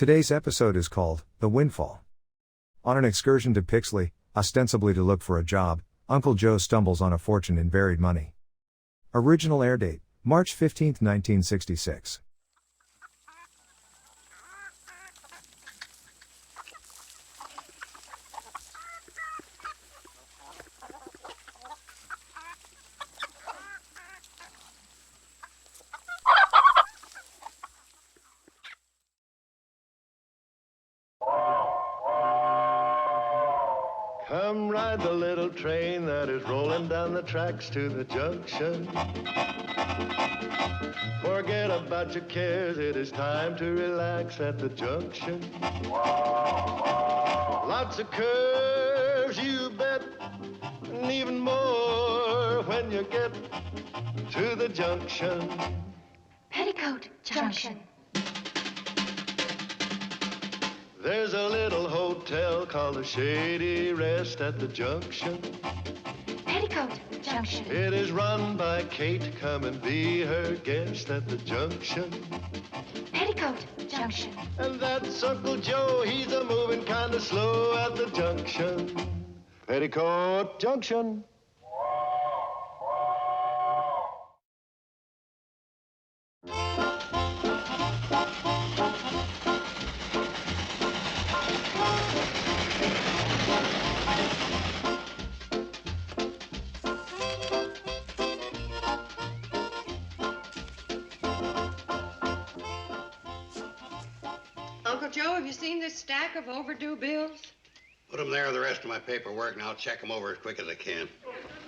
Today's episode is called The Windfall. On an excursion to Pixley, ostensibly to look for a job, Uncle Joe stumbles on a fortune in buried money. Original air date, March 15, 1966. Come ride the little train that is rolling down the tracks to the junction. Forget about your cares, it is time to relax at the junction. Lots of curves, you bet, and even more when you get to the junction. Petticoat Junction. There's a little hotel called the Shady Rest at the junction. Petticoat Junction. It is run by Kate. Come and be her guest at the junction. Petticoat Junction. And that's Uncle Joe. He's a moving kind of slow at the junction. Petticoat Junction. Uncle Joe, have you seen this stack of overdue bills? Put them there with the rest of my paperwork, and I'll check them over as quick as I can.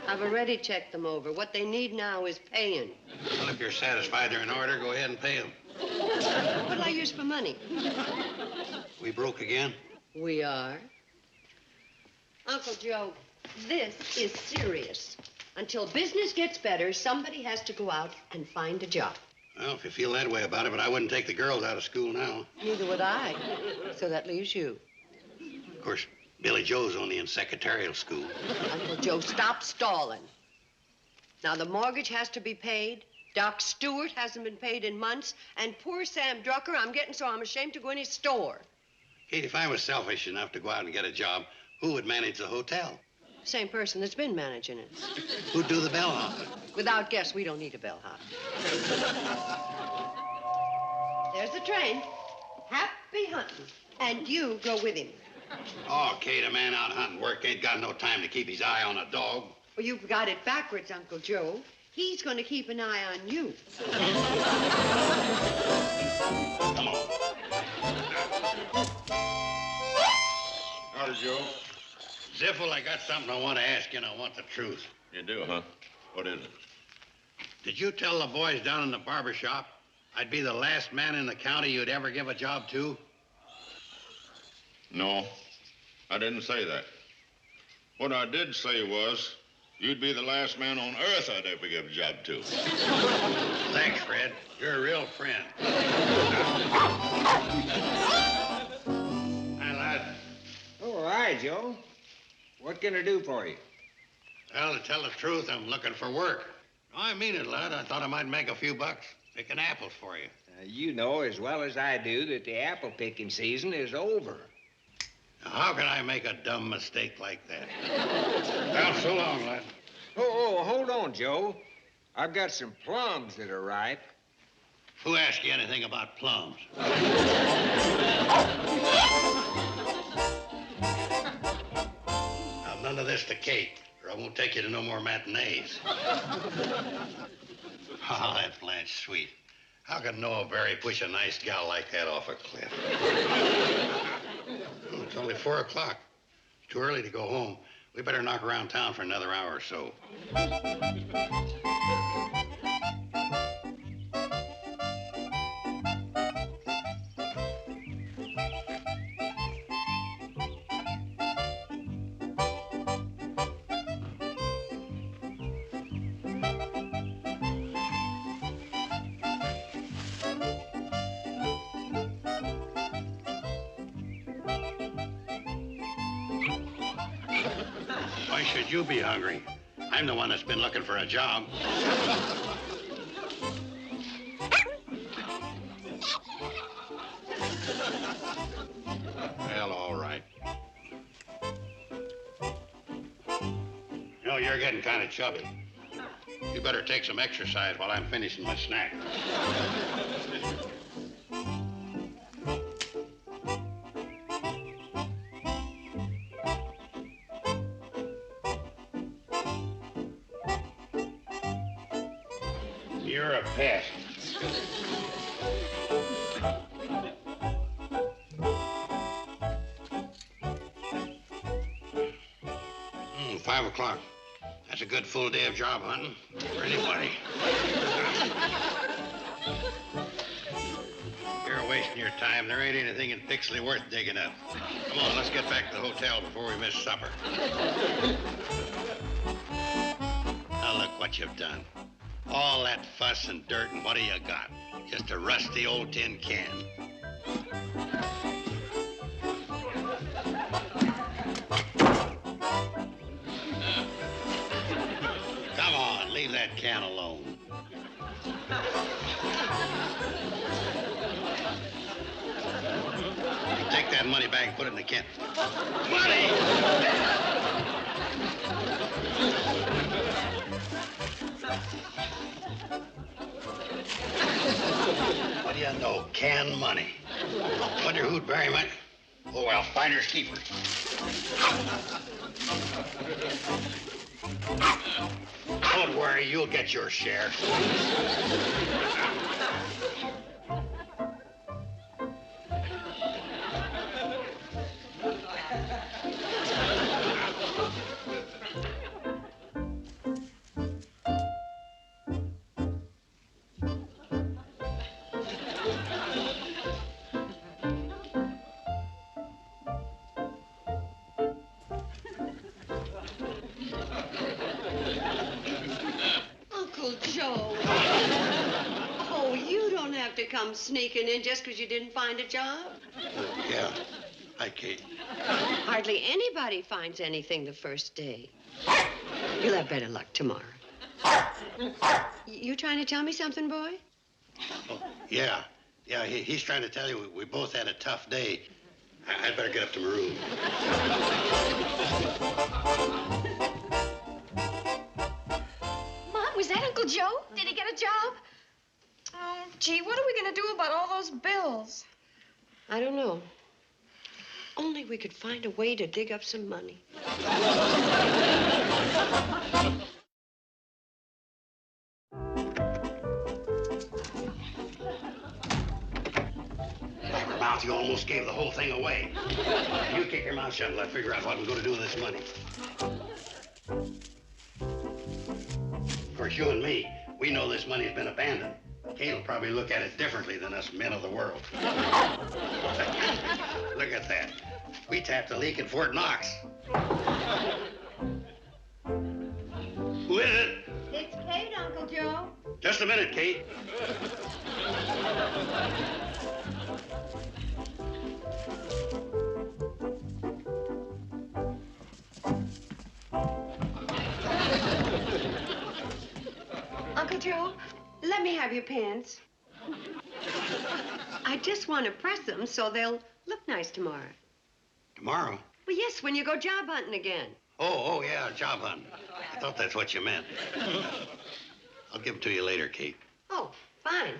I've already checked them over. What they need now is paying. Well, if you're satisfied they're in order, go ahead and pay them. What'll I use for money? We broke again? We are. Uncle Joe, this is serious. Until business gets better, somebody has to go out and find a job. Well, if you feel that way about it, but I wouldn't take the girls out of school now. Neither would I. So that leaves you. Of course, Billy Joe's only in secretarial school. Uncle Joe, stop stalling. Now, the mortgage has to be paid. Doc Stewart hasn't been paid in months. And poor Sam Drucker, I'm getting so I'm ashamed to go in his store. Kate, if I was selfish enough to go out and get a job, who would manage the hotel? Same person that's been managing it. Who'd do the bellhop? Without guess, we don't need a bellhop. There's the train. Happy hunting. And you go with him. Oh, Kate, a man out hunting work ain't got no time to keep his eye on a dog. Well, you've got it backwards, Uncle Joe. He's going to keep an eye on you. Come on. Howdy, Joe. Ziffel, I got something I want to ask you, and I want the truth. You do, huh? What is it? Did you tell the boys down in the barber shop I'd be the last man in the county you'd ever give a job to? No, I didn't say that. What I did say was, you'd be the last man on earth I'd ever give a job to. Thanks, Fred. You're a real friend. Hi, lad. Oh, hi, Joe. What can I do for you? Well, to tell the truth, I'm looking for work. I mean it, lad. I thought I might make a few bucks picking apples for you. You know as well as I do that the apple picking season is over. Now, how can I make a dumb mistake like that? Well, so long, lad. Oh, hold on, Joe. I've got some plums that are ripe. Who asked you anything about plums? Now, none of this to Kate, or I won't take you to no more matinees. Oh, that's Blanche sweet. How could Noah Berry push a nice gal like that off a cliff? Oh, it's only 4 o'clock. Too early to go home. We better knock around town for another hour or so. Why should you be hungry? I'm the one that's been looking for a job. you're getting kind of chubby. You better take some exercise while I'm finishing my snack. You're a pest. 5 o'clock. That's a good full day of job hunting for anybody. You're wasting your time. There ain't anything in Pixley worth digging up. Come on, let's get back to the hotel before we miss supper. Now look what you've done. All that fuss and dirt, and what do you got? Just a rusty old tin can. Come on, leave that can alone. Take that money back and put it in the can. Money! What do you know? Canned money. Wonder who'd very much. Oh, well, finders keepers. Don't worry, you'll get your share. Come sneaking in just because you didn't find a job? Yeah. Hi, Kate. Hardly anybody finds anything the first day. You'll have better luck tomorrow. You trying to tell me something, boy? Oh, yeah. Yeah, he's trying to tell you we both had a tough day. I'd better get up to my room. Mom, was that Uncle Joe? Did he get a job? Oh, gee, what are we going to do about all those bills? I don't know. Only we could find a way to dig up some money. Mouth, you almost gave the whole thing away. You keep your mouth shut and let figure out what we're going to do with this money. Of course, you and me, we know this money's been abandoned. Kate'll probably look at it differently than us men of the world. Look at that. We tapped a leak in Fort Knox. Who is it? It's Kate, Uncle Joe. Just a minute, Kate. Uncle Joe, let me have your pants. I just want to press them so they'll look nice tomorrow. Tomorrow? Well, yes, when you go job hunting again. Oh, yeah, job hunting. I thought that's what you meant. I'll give them to you later, Kate. Oh, fine.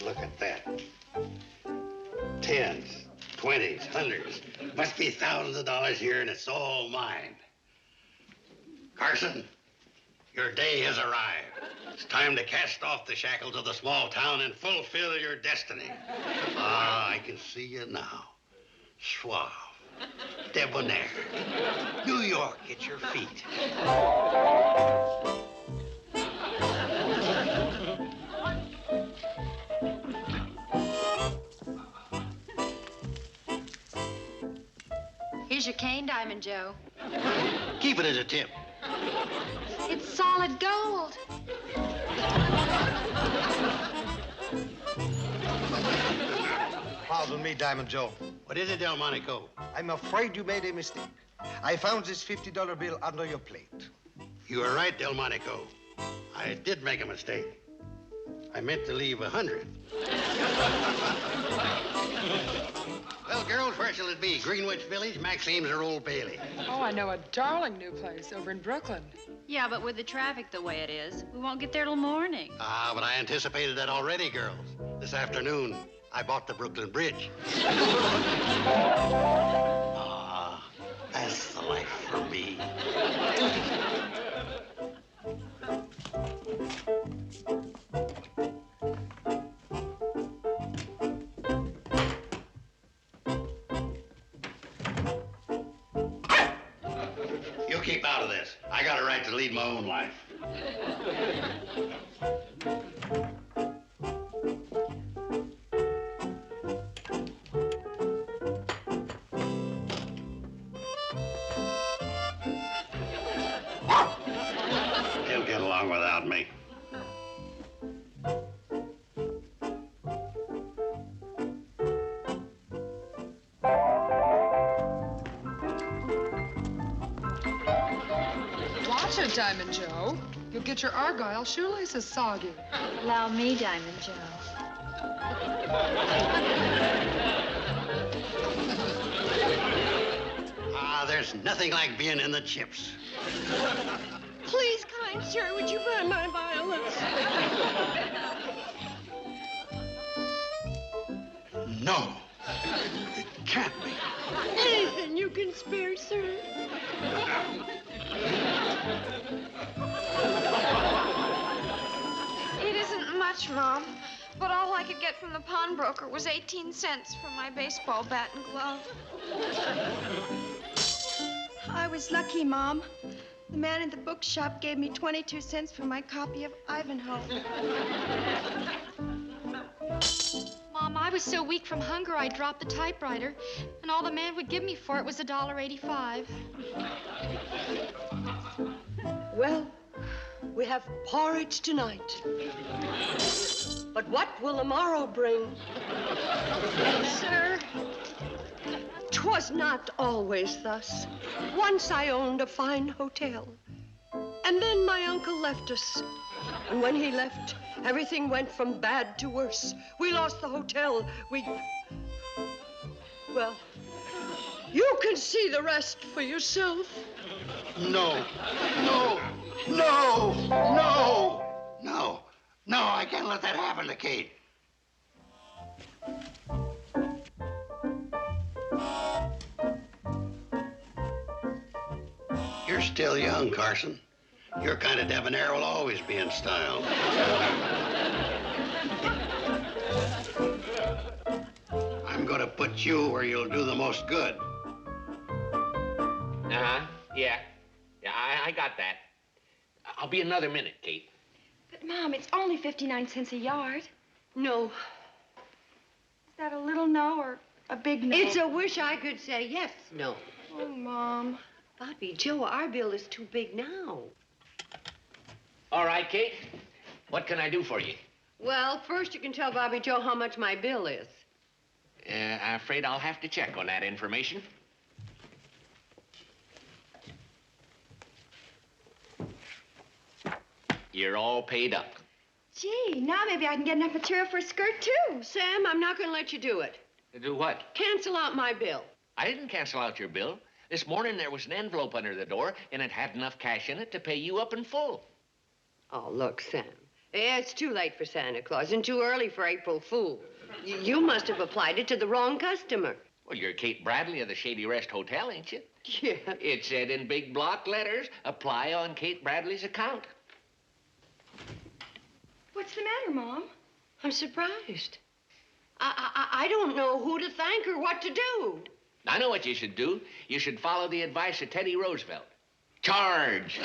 Look at that. Tens, 20s, hundreds. Must be thousands of dollars here, and it's all mine. Carson, your day has arrived. It's time to cast off the shackles of the small town and fulfill your destiny. Ah, I can see you now. Suave, debonair. New York at your feet. Here's your cane, Diamond Joe. Keep it as a tip. It's solid gold. Pardon me, Diamond Joe. What is it, Delmonico? I'm afraid you made a mistake. I found this $50 bill under your plate. You were right, Delmonico. I did make a mistake. I meant to leave 100. Well, girls, where shall it be? Greenwich Village, Maxine's, or Old Bailey? Oh, I know a darling new place over in Brooklyn. Yeah, but with the traffic the way it is, we won't get there till morning. Ah, but I anticipated that already, girls. This afternoon, I bought the Brooklyn Bridge. Ah, that's the life for me. You keep out of this. I got a right to lead my own life. He'll get along without me. Watch it, Diamond Joe. You'll get your Argyle shoelaces soggy. Allow me, Diamond Joe. Ah, there's nothing like being in the chips. Please, kind sir, would you buy my violets? No, it can't be. Anything you can spare, sir. It isn't much, Mom, but all I could get from the pawnbroker was 18 cents for my baseball bat and glove. I was lucky, Mom. The man in the bookshop gave me 22 cents for my copy of Ivanhoe. Mom, I was so weak from hunger I dropped the typewriter, and all the man would give me for it was $1.85. Well, we have porridge tonight. But what will the morrow bring? Sir, 'twas not always thus. Once I owned a fine hotel, and then my uncle left us. And when he left, everything went from bad to worse. We lost the hotel. Well, you can see the rest for yourself. No, no, no, no, no, no, I can't let that happen to Kate. You're still young, Carson. Your kind of debonair will always be in style. I'm going to put you where you'll do the most good. Uh-huh, yeah. Yeah, I got that. I'll be another minute, Kate. But, Mom, it's only 59 cents a yard. No. Is that a little no or a big no? It's a wish I could say yes, no. Oh, Mom. Bobby, Joe, our bill is too big now. All right, Kate. What can I do for you? Well, first you can tell Bobby Joe how much my bill is. I'm afraid I'll have to check on that information. You're all paid up. Gee, now maybe I can get enough material for a skirt, too. Sam, I'm not going to let you do it. Do what? Cancel out my bill. I didn't cancel out your bill. This morning there was an envelope under the door, and it had enough cash in it to pay you up in full. Oh, look, Sam. It's too late for Santa Claus and too early for April Fool. You must have applied it to the wrong customer. Well, you're Kate Bradley of the Shady Rest Hotel, ain't you? Yeah. It said in big block letters, apply on Kate Bradley's account. What's the matter, Mom? I'm surprised. I don't know who to thank or what to do. I know what you should do. You should follow the advice of Teddy Roosevelt. Charge!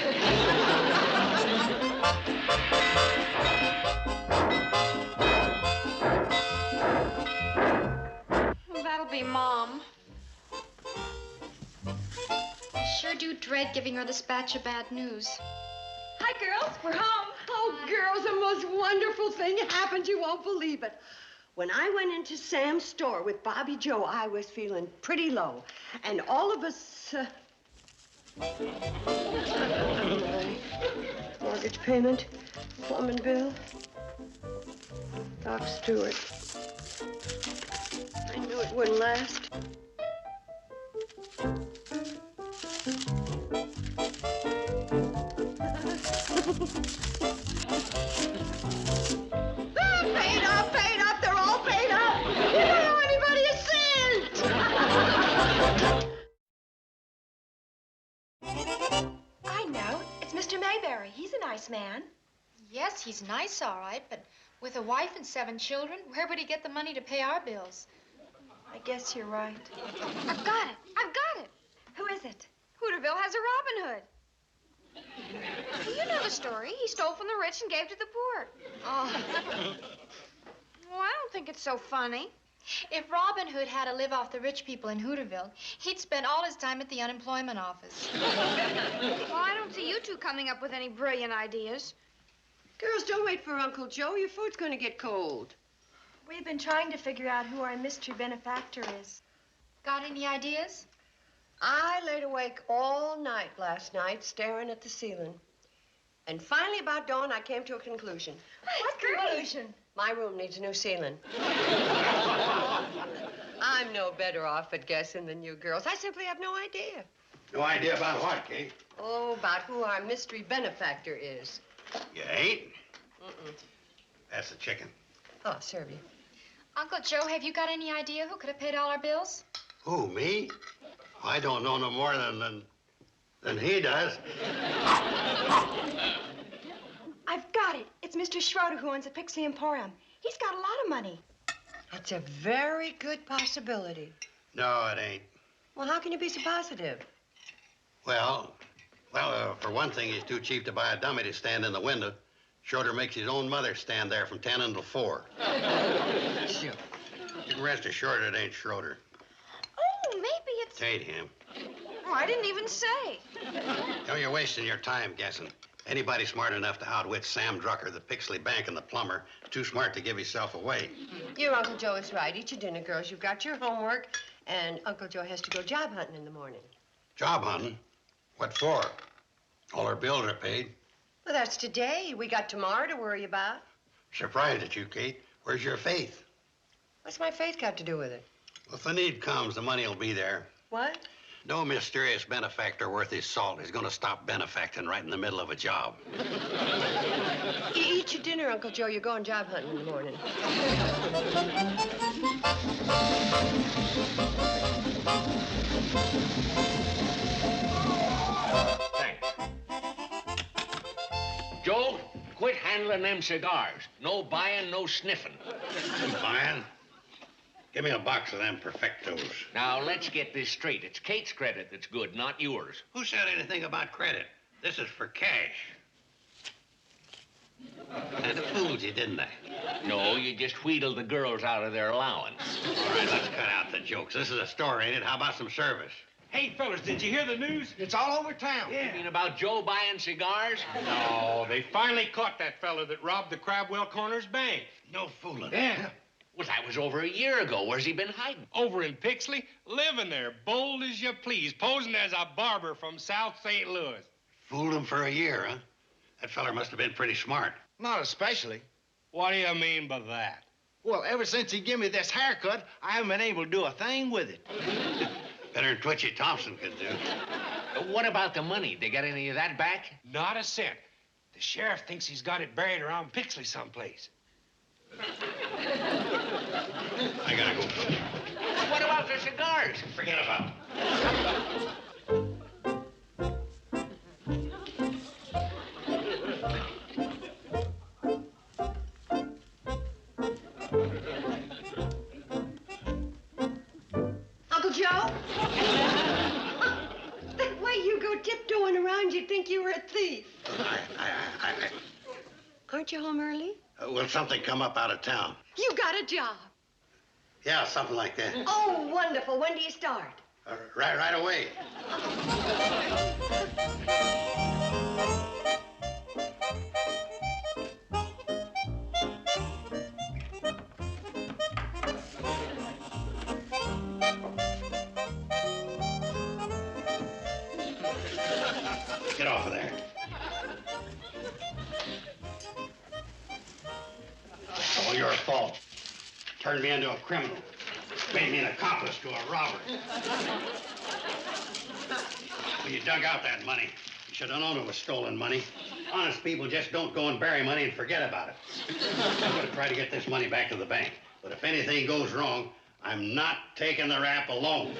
That'll be Mom. I sure do dread giving her this batch of bad news. Hi, girls. We're home. Oh, girls, the most wonderful thing happened. You won't believe it. When I went into Sam's store with Bobby Joe, I was feeling pretty low. And all of us... mortgage payment, plumbing bill. Doc Stewart. I knew it wouldn't last. Paid up, paid up. They're all paid up. You don't owe anybody a cent. I know. It's Mr. Mayberry. He's a nice man. Yes, he's nice, all right, but with a wife and 7 children, where would he get the money to pay our bills? I guess you're right. I've got it. I've got it. Who is it? Hooterville has a Robin Hood. Well, you know the story. He stole from the rich and gave to the poor. Oh. Well, I don't think it's so funny. If Robin Hood had to live off the rich people in Hooterville, he'd spend all his time at the unemployment office. Well, I don't see you two coming up with any brilliant ideas. Girls, don't wait for Uncle Joe. Your food's going to get cold. We've been trying to figure out who our mystery benefactor is. Got any ideas? I laid awake all night last night staring at the ceiling. And finally, about dawn, I came to a conclusion. What conclusion? My room needs a new ceiling. I'm no better off at guessing than you girls. I simply have no idea. No idea about what, Kate? Oh, about who our mystery benefactor is. You ain't? Mm-mm. That's the chicken. Oh, serve you. Uncle Joe, have you got any idea who could have paid all our bills? Who, me? I don't know no more than he does. I've got it. It's Mr. Schroeder who owns the Pixley Emporium. He's got a lot of money. That's a very good possibility. No, it ain't. Well, how can you be so positive? Well, for one thing, he's too cheap to buy a dummy to stand in the window. Schroeder makes his own mother stand there from 10 until 4. Sure. You can rest assured it ain't Schroeder. Oh, maybe it's... It ain't him. Oh, I didn't even say. No, you're wasting your time guessing. Anybody smart enough to outwit Sam Drucker, the Pixley Bank, and the plumber, too smart to give himself away. Your Uncle Joe is right. Eat your dinner, girls. You've got your homework, and Uncle Joe has to go job hunting in the morning. Job hunting? What for? All our bills are paid. Well, that's today. We got tomorrow to worry about. Surprised at you, Kate. Where's your faith? What's my faith got to do with it? Well, if the need comes, the money will be there. What? No mysterious benefactor worth his salt is going to stop benefacting right in the middle of a job. Eat your dinner, Uncle Joe. You're going job hunting in the morning. Thanks. Joe, quit handling them cigars. No buying, no sniffing. Buying? Give me a box of them Perfectos. Now, let's get this straight. It's Kate's credit that's good, not yours. Who said anything about credit? This is for cash. And it fooled you, didn't I? No, you just wheedled the girls out of their allowance. All right, let's cut out the jokes. This is a store, ain't it? How about some service? Hey, fellas, did you hear the news? It's all over town. You mean about Joe buying cigars? No, they finally caught that fella that robbed the Crabwell Corners Bank. No fooling. Yeah. Well, that was over a year ago. Where's he been hiding? Over in Pixley, living there, bold as you please, posing as a barber from South St. Louis. Fooled him for a year, huh? That feller must have been pretty smart. Not especially. What do you mean by that? Well, ever since he gave me this haircut, I haven't been able to do a thing with it. Better than Twitchy Thompson could do. What about the money? They got any of that back? Not a cent. The sheriff thinks he's got it buried around Pixley someplace. I gotta go. What about the cigars? Forget about it. Uncle Joe? The way you go tiptoeing around, you'd think you were a thief. Aren't you home early? Will something come up out of town? You got a job. Yeah, something like that. Oh, wonderful. When do you start? Right away. Get off of there. Oh, you're fault. Turned me into a criminal. Made me an accomplice to a robber. When you dug out that money, you should have known it was stolen money. Honest people just don't go and bury money and forget about it. I'm going to try to get this money back to the bank. But if anything goes wrong, I'm not taking the rap alone.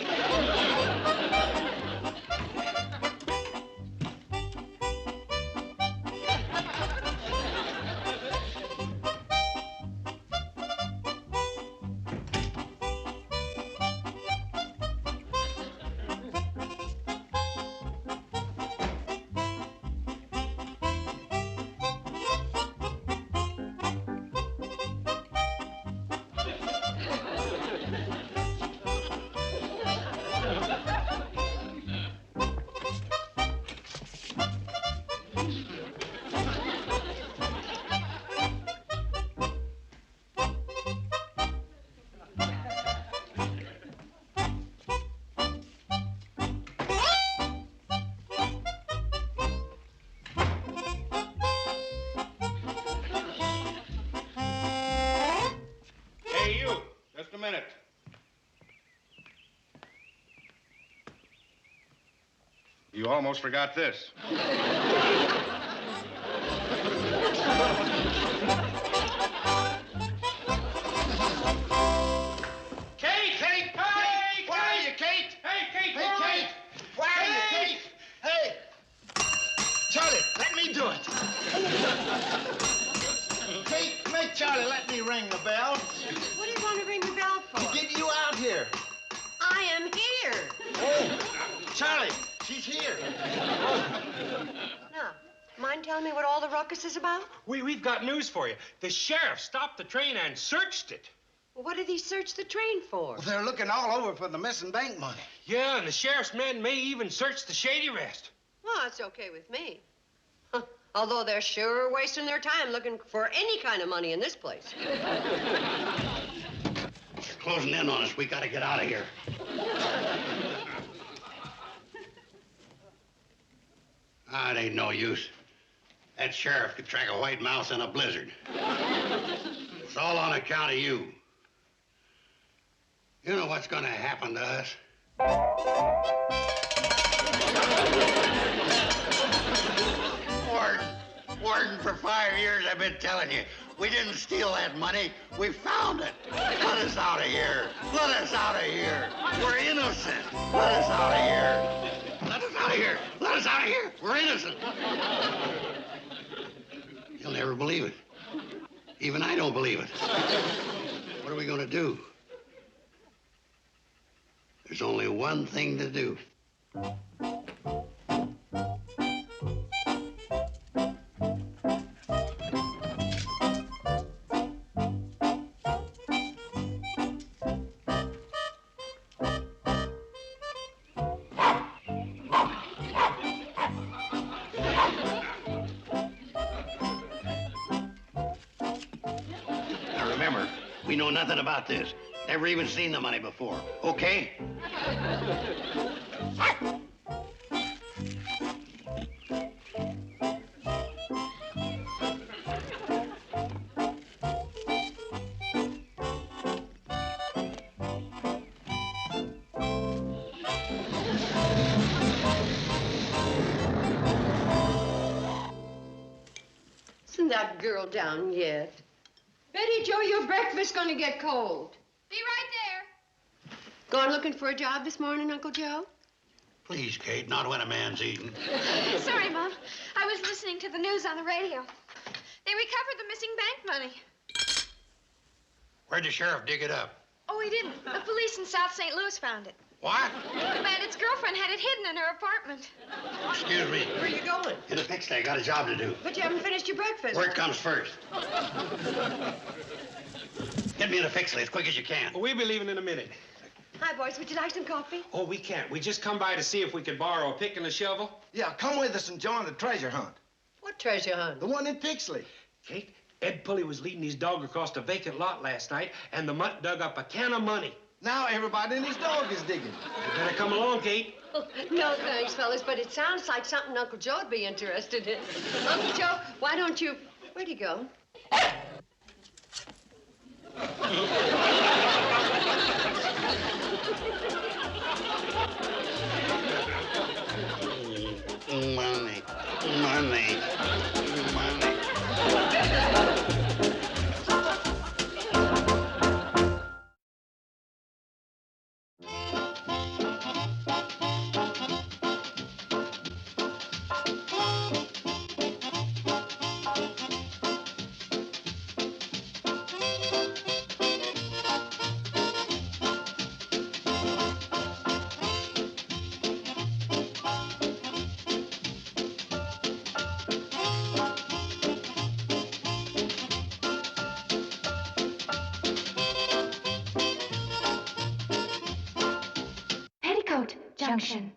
You almost forgot this. Kate! Kate! Hey! Where are you, Kate? Hey, Kate! Hey, Kate! Where are you, Kate? Hey! Charlie, let me do it. Kate, make Charlie let me ring the bell. What do you want to ring the bell for? To get you out here. I am here. Oh, Charlie, she's here. Now, mind telling me what all the ruckus is about? We've got news for you. The sheriff stopped the train and searched it. Well, what did he search the train for? Well, they're looking all over for the missing bank money. Yeah, and the sheriff's men may even search the shady rest. Well, that's okay with me. Huh. Although they're sure wasting their time looking for any kind of money in this place. They're closing in on us. We got to get out of here. It ain't no use. That sheriff could track a white mouse in a blizzard. It's all on account of you. You know what's going to happen to us? Warden, for 5 years I've been telling you, we didn't steal that money. We found it. Let us out of here. Let us out of here. We're innocent. Let us out of here. Let us out of here. Let us out of here. We're innocent. You'll never believe it. Even I don't believe it. What are we going to do? There's only one thing to do. We know nothing about this. Never even seen the money before. Okay? Isn't that girl down yet? Betty Jo, your breakfast's gonna get cold. Be right there. Gone looking for a job this morning, Uncle Joe? Please, Kate, not when a man's eating. Sorry, Mom. I was listening to the news on the radio. They recovered the missing bank money. Where'd the sheriff dig it up? Oh, he didn't. The police in South St. Louis found it. What? The bandit's girlfriend had it hidden in her apartment. Excuse me. Where are you going? In the Pixley. I got a job to do. But you haven't finished your breakfast. Work comes first. Get me in the Pixley as quick as you can. We'll be leaving in a minute. Hi, boys. Would you like some coffee? Oh, we can't. We just come by to see if we could borrow a pick and a shovel. Yeah, come with us and join the treasure hunt. What treasure hunt? The one in Pixley. Kate, Ed Pulley was leading his dog across a vacant lot last night, and the mutt dug up a can of money. Now everybody and his dog is digging. You better come along, Kate. Oh, no, thanks, fellas, but it sounds like something Uncle Joe'd be interested in. Uncle Joe, why don't you... Where'd he go? Money, money, money. Petticoat Junction.